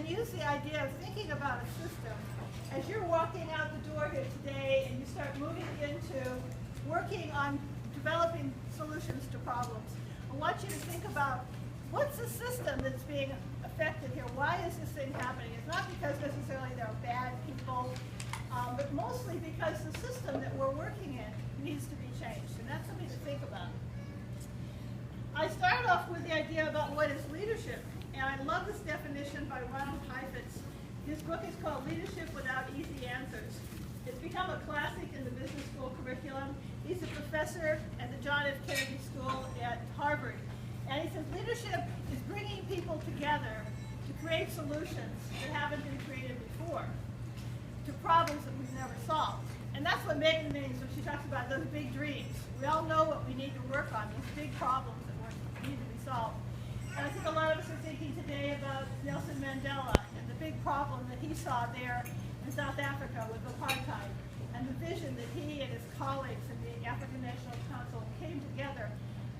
and use the idea of thinking about a system. As you're walking out the door here today and you start moving into working on developing solutions to problems, I want you to think about what's the system that's being affected here? Why is this thing happening? It's not because necessarily there are bad people, but mostly because the system that we're working in needs to be changed, and that's something to think about. I started off with the idea about what is leadership, and I love this definition by Ronald Heifetz. His book is called Leadership Without Easy Answers. It's become a classic in the business school curriculum. He's a professor at the John F. Kennedy School at Harvard. And he says leadership is bringing people together to create solutions that haven't been created before, to problems that we've never solved. And that's what Megan means when she talks about those big dreams. We all know what we need to work on, these big problems that need to be solved. And I think a lot of us are thinking today about Nelson Mandela and the big problem that he saw there in South Africa with apartheid, and the vision that he and his colleagues in the African National Council came together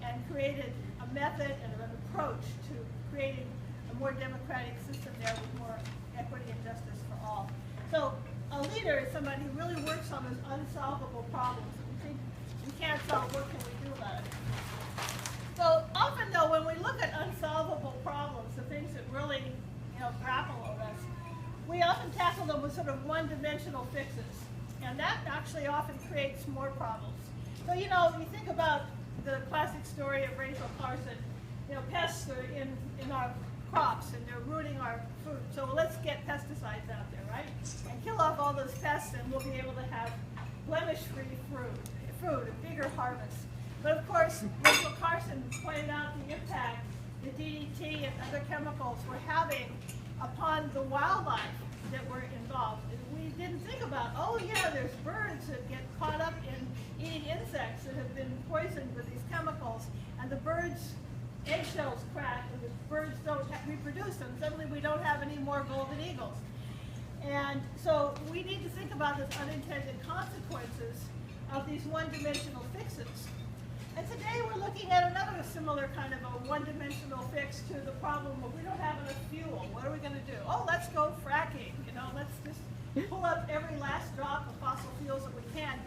and created a method and an approach to creating a more democratic system there with more equity and justice for all. So a leader is somebody who really works on those unsolvable problems that we think we can't solve. What can we do about it? So often, though, when we look at unsolvable problems, the things that really, grapple with us, we often tackle them with sort of one-dimensional fixes, and that actually often creates more problems. So, you think about the classic story of Rachel Carson. Pests are in our crops and they're ruining our food. So let's get pesticides out there, right? And kill off all those pests, and we'll be able to have blemish-free food, a bigger harvest. But of course, Rachel Carson pointed out the impact that DDT and other chemicals were having upon the wildlife that were involved. We didn't think about, oh yeah, there's birds that get caught up in eating insects that have been poisoned with these chemicals, and the birds' eggshells crack, and the birds don't reproduce, and suddenly we don't have any more golden eagles. And so we need to think about the unintended consequences of these one-dimensional fixes. And today we're looking at another similar kind of a one-dimensional fix to the problem of we don't have enough fuel. What are we going to do? Oh, let's go fracking. Let's just pull up every last drop of fossil fuels that we can.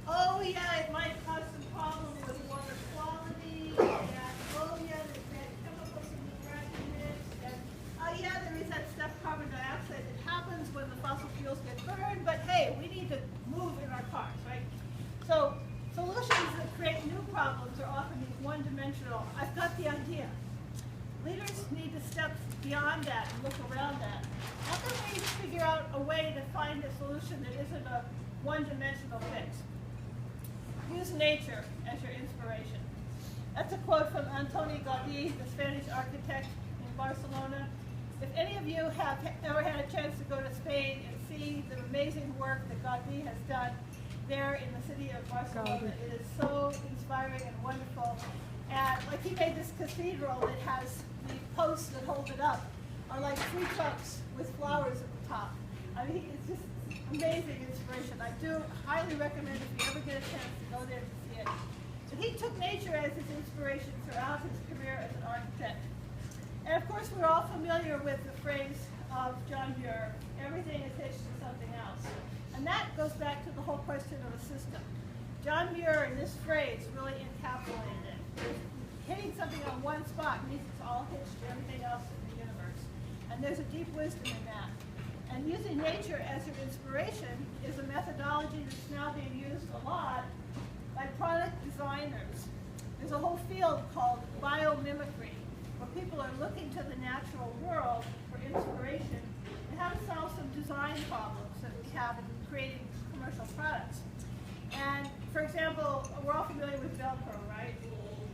Oh yeah, it might cause some problems with water quality, and oh yeah, there's bad chemicals in the fracking mix, and oh yeah, there is that stuff, carbon dioxide, that happens when the fossil fuels get burned, but hey, we need to move in our cars, right? So solutions that create new problems are often these one-dimensional. I've got the idea. Leaders need to step beyond that and look around that. How can we figure out a way to find a solution that isn't a one-dimensional fix? Use nature as your inspiration. That's a quote from Antoni Gaudí, the Spanish architect in Barcelona. If any of you have ever had a chance to go to Spain and see the amazing work that Gaudí has done there in the city of Barcelona, it is so inspiring and wonderful. And like he made this cathedral that has the posts that hold it up are like tree trunks with flowers at the top. I mean, it's just amazing inspiration. I do highly recommend if you ever get a chance to go there to see it. So he took nature as his inspiration throughout his career as an architect. And of course, we're all familiar with the phrase of John Muir, everything is hitched to something else. And that goes back to the whole question of a system. John Muir, in this phrase, really encapsulated it. Hitting something on one spot means it's all hitched to everything else in the universe. And there's a deep wisdom in that. And using nature as your inspiration is a methodology that's now being used a lot by product designers. There's a whole field called biomimicry, where people are looking to the natural world for inspiration and how to solve some design problems that we have in creating commercial products. And for example, we're all familiar with Velcro, right?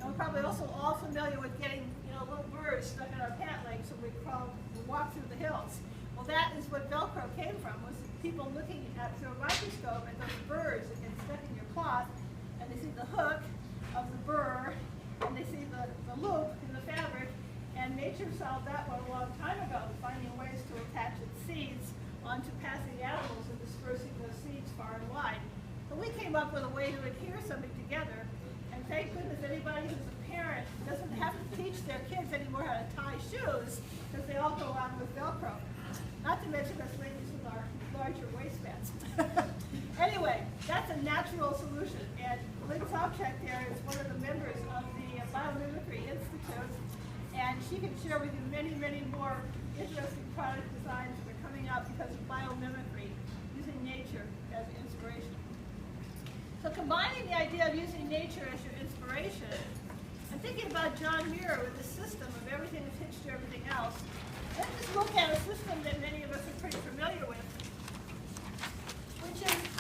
And we're probably also all familiar with getting little birds stuck in our pant legs when we walk through the hills. Well, that is what Velcro came from, was people looking at through a microscope at those birds that get stuck in your cloth, and they see the hook of the burr, and they see the loop in the fabric, and nature solved that one a long time ago, finding ways to attach its seeds onto passing animals and dispersing those seeds far and wide. So we came up with a way to adhere something together, and thank goodness anybody who's a parent doesn't have to teach their kids anymore how to tie shoes, because they all go on with Velcro. Not to mention us ladies with our larger waistbands. Anyway, that's a natural solution. And Lynn Sopchak there is one of the members of the Biomimicry Institute. And she can share with you many, many more interesting product designs that are coming out because of biomimicry, using nature as inspiration. So combining the idea of using nature as your inspiration, I'm thinking about John Muir with the system of everything is hitched to everything else. Let's just look at a system that many of us are pretty familiar with, which is